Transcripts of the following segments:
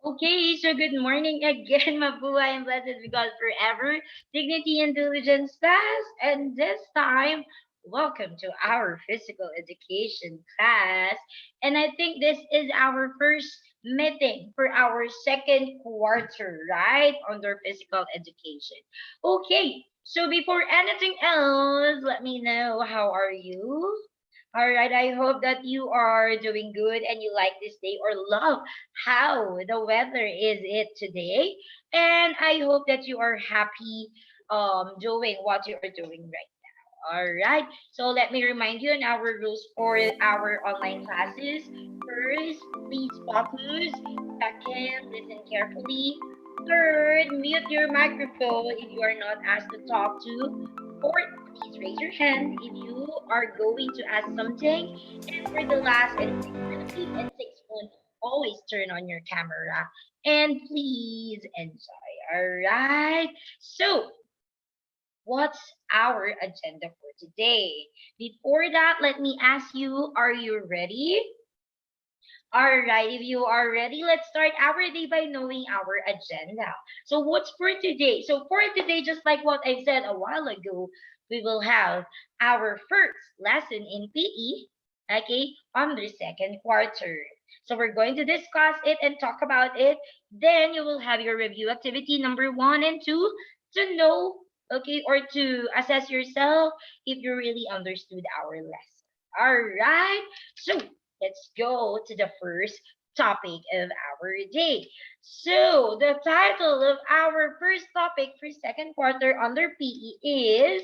Okay, so good morning again, Mabuhay and blessed be God forever. Dignity and diligence fast. And this time, welcome to our physical education class. And I think this is our first meeting for our second quarter, right? Under physical education. Okay, so before anything else, let me know how are you? All right, I hope that you are doing good and you like this day or love how the weather is it today. And I hope that you are happy doing what you are doing right now. All right. So let me remind you on our rules for our online classes. First, please focus. Second, listen carefully. Third, mute your microphone if you are not asked to talk to. Fourth, please raise your hand if you are going to ask something. And for the last, and for the fifth and sixth one, always turn on your camera and please enjoy. All right. So, what's our agenda for today? Before that, let me ask you, are you ready? All right, if you are ready, let's start our day by knowing our agenda. So, what's for today? So, for today, just like what I said a while ago, we will have our first lesson in PE, okay, on the second quarter. So, we're going to discuss it and talk about it. Then, you will have your review activity number one and two to know, okay, or to assess yourself if you really understood our lesson. All right. So, let's go to the first topic of our day. So, the title of our first topic for second quarter under PE is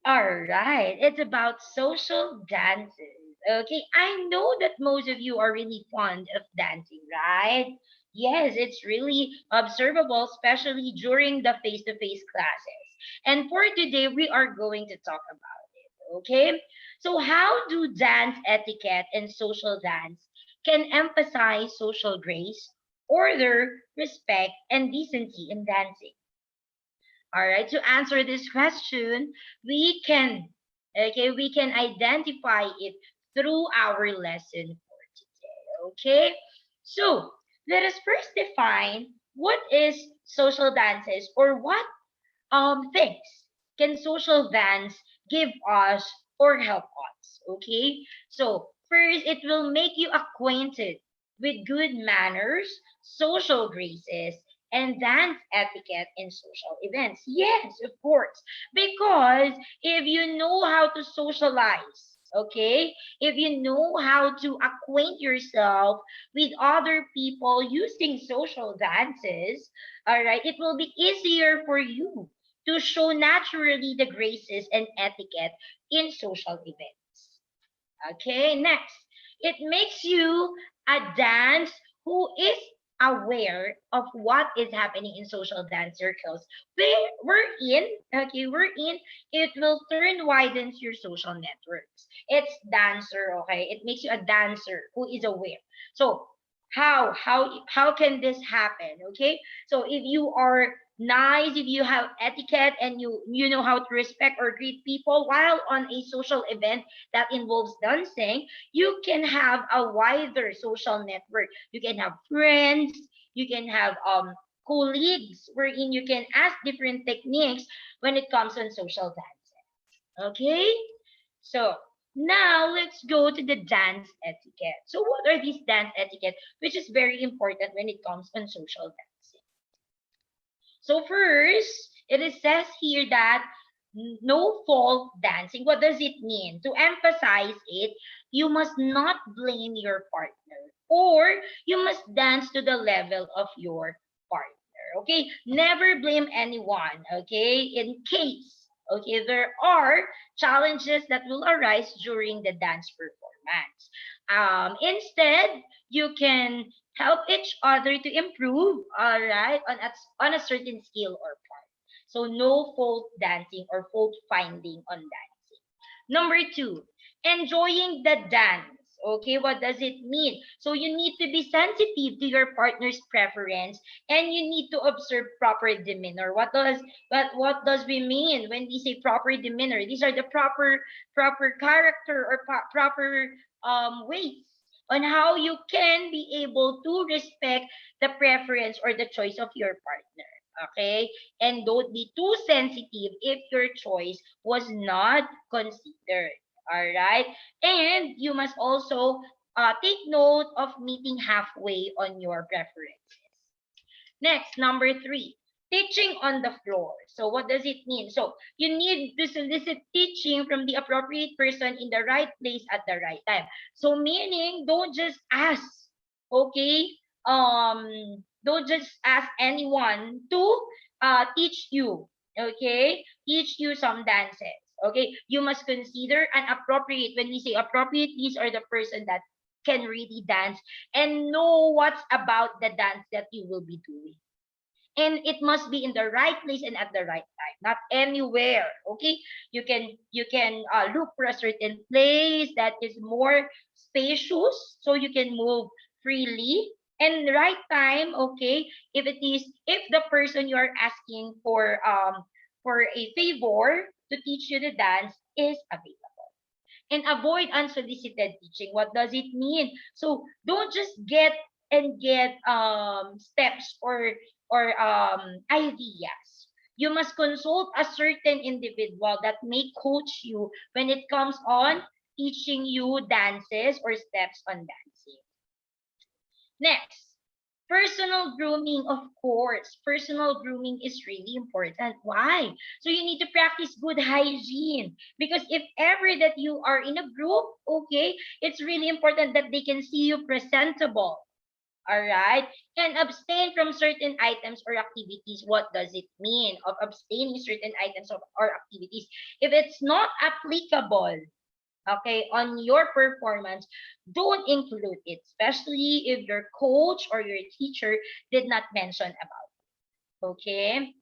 all right, it's about social dances. Okay, I know that most of you are really fond of dancing, right? Yes, it's really observable, especially during the face to face classes. And for today, we are going to talk about it. Okay, so how do dance etiquette and social dance can emphasize social grace, order, respect, and decency in dancing? All right, to answer this question, we can identify it through our lesson for today. Okay? So, let us first define what is social dances or what things can social dance give us or help us. Okay? So, first it will make you acquainted with good manners, social graces, and dance etiquette in social events. Yes, of course. Because if you know how to socialize, okay, if you know how to acquaint yourself with other people using social dances, all right, it will be easier for you to show naturally the graces and etiquette in social events. Okay, next, it makes you a dance who is aware of what is happening in social dance circles. We're in, it will turn widens your social networks. It's dancer, okay? It makes you a dancer who is aware. So how can this happen? Okay, so if you are nice, if you have etiquette and you know how to respect or greet people while on a social event that involves dancing, you can have a wider social network. You can have friends, you can have colleagues wherein you can ask different techniques when it comes on social dancing. Okay, so now let's go to the dance etiquette. So what are these dance etiquette, which is very important when it comes on social dancing? So first, it is says here that no fault dancing. What does it mean? To emphasize it, you must not blame your partner or you must dance to the level of your partner. Okay? Never blame anyone, okay? In case, okay, there are challenges that will arise during the dance performance. Instead, you can help each other to improve, all right, on a certain skill or part. So no fault dancing or fault finding on dancing. Number two, enjoying the dance. Okay, what does it mean? So you need to be sensitive to your partner's preference and you need to observe proper demeanor. What does we mean when we say proper demeanor? These are the proper character or proper ways on how you can be able to respect the preference or the choice of your partner. Okay? And don't be too sensitive if your choice was not considered. Alright? And you must also take note of meeting halfway on your preferences. Next, number three, teaching on the floor. So what does it mean? So you need to solicit teaching from the appropriate person in the right place at the right time. So meaning, don't just ask, okay? Don't just ask anyone to teach you, okay? Teach you some dances. Okay, you must consider an appropriate. When we say appropriate, these are the person that can really dance and know what's about the dance that you will be doing. And it must be in the right place and at the right time, not anywhere. Okay, you can look for a certain place that is more spacious so you can move freely, and the right time. Okay, if the person you are asking for a favor to teach you the dance is available, and avoid unsolicited teaching. What does it mean? So don't just get steps or ideas. You must consult a certain individual that may coach you when it comes on teaching you dances or steps on dancing. Next, personal grooming, of course. Personal grooming is really important. Why? So you need to practice good hygiene. Because if ever that you are in a group, okay, it's really important that they can see you presentable. All right. And abstain from certain items or activities. What does it mean of abstaining certain items or activities? If it's not applicable, okay, on your performance, don't include it, especially if your coach or your teacher did not mention about it. Okay.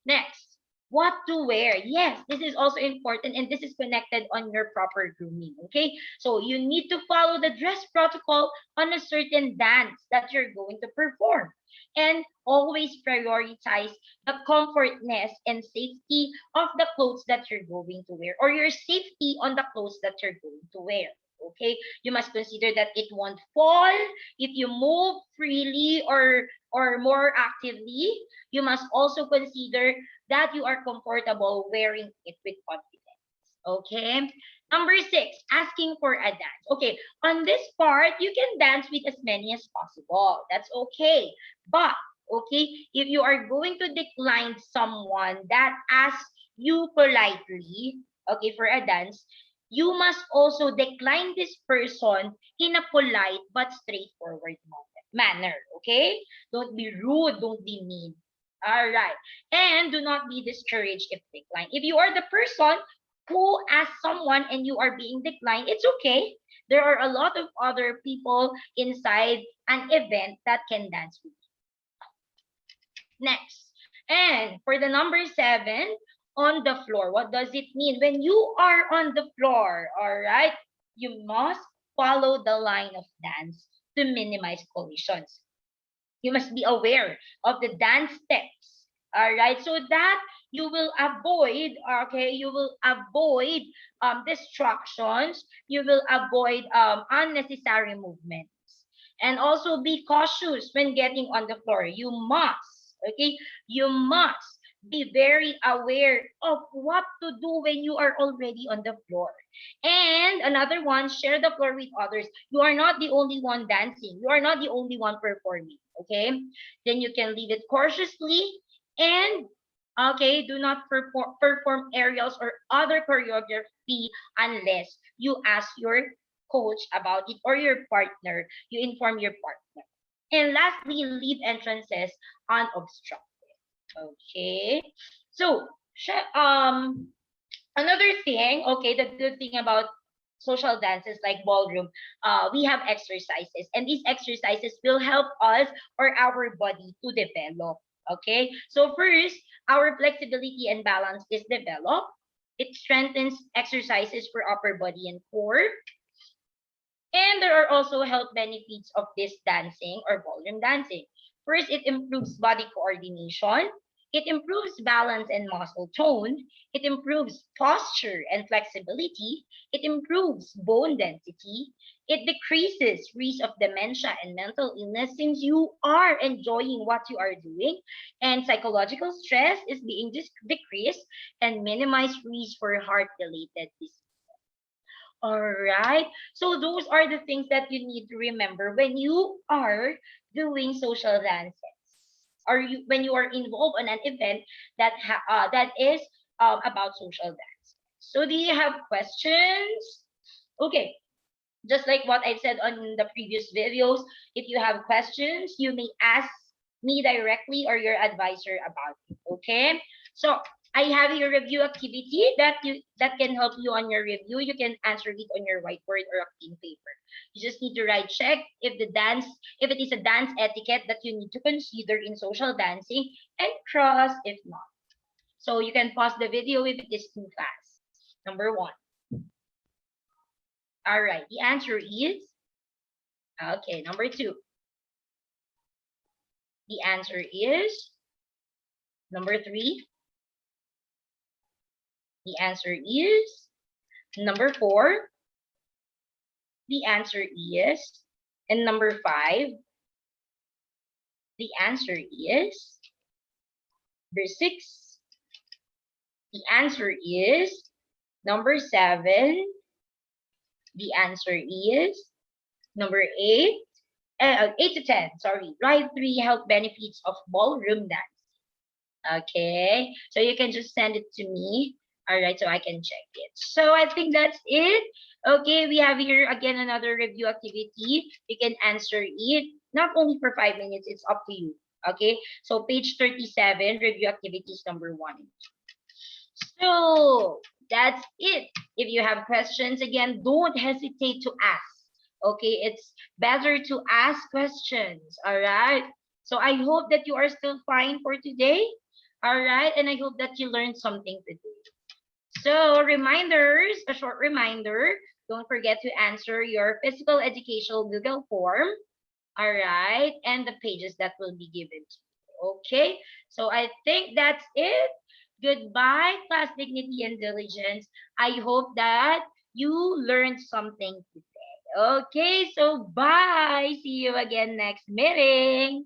Next, what to wear. Yes, this is also important and this is connected on your proper grooming. Okay, so you need to follow the dress protocol on a certain dance that you're going to perform. And always prioritize the comfortness and safety of the clothes that you're going to wear, or your safety on the clothes that you're going to wear. Okay, you must consider that it won't fall if you move freely or more actively. You must also consider that you are comfortable wearing it with confidence. Okay. Number six, asking for a dance. Okay, on this part, you can dance with as many as possible. That's okay. But, okay, if you are going to decline someone that asks you politely, okay, for a dance, you must also decline this person in a polite but straightforward manner. Okay? Don't be rude, don't be mean. All right. And do not be discouraged if declined. If you are the person who asks someone and you are being declined, it's okay. There are a lot of other people inside an event that can dance with you. Next. And for the number seven, on the floor. What does it mean? When you are on the floor, all right, you must follow the line of dance to minimize collisions. You must be aware of the dance steps, all right, so that you will avoid, okay, you will avoid distractions, you will avoid unnecessary movements, and also be cautious when getting on the floor. You must, okay, you must be very aware of what to do when you are already on the floor. And another one, share the floor with others. You are not the only one dancing. You are not the only one performing. Okay? Then you can leave it cautiously and okay, do not perform aerials or other choreography unless you ask your coach about it or your partner. You inform your partner. And lastly, leave entrances unobstructed. Okay. So, another thing, okay, the good thing about social dances like ballroom, we have exercises, and these exercises will help us or our body to develop. Okay, so first, our flexibility and balance is developed. It strengthens exercises for upper body and core. And there are also health benefits of this dancing or ballroom dancing. First, it improves body coordination. It improves balance and muscle tone. It improves posture and flexibility. It improves bone density. It decreases risk of dementia and mental illness since you are enjoying what you are doing. And psychological stress is being decreased and minimized risk for heart-related disease. All right. So those are the things that you need to remember when you are doing social dances, or when you are involved in an event that is about social dance. So do you have questions? Okay. Just like what I've said on the previous videos, if you have questions, you may ask me directly or your advisor about it. Okay? So I have your review activity that can help you on your review. You can answer it on your whiteboard or a clean paper. You just need to write check if it is a dance etiquette that you need to consider in social dancing, and cross if not. So you can pause the video if it is too fast. Number one. All right. The answer is okay. Number two. The answer is number three. The answer is number four. The answer is, and number five. The answer is number six. The answer is number seven. The answer is number eight. 8 to 10, sorry. Write three health benefits of ballroom dance. Okay, so you can just send it to me. All right, so I can check it. So I think that's it. Okay, we have here again another review activity. You can answer it not only for 5 minutes, it's up to you. Okay, so page 37, review activities number one. So that's it. If you have questions, again, don't hesitate to ask. Okay, it's better to ask questions. All right. So I hope that you are still fine for today. All right. And I hope that you learned something today. So reminders, a short reminder. Don't forget to answer your physical educational Google form. All right. And the pages that will be given to you. Okay. So I think that's it. Goodbye, class dignity and diligence. I hope that you learned something today. Okay, so bye. See you again next meeting.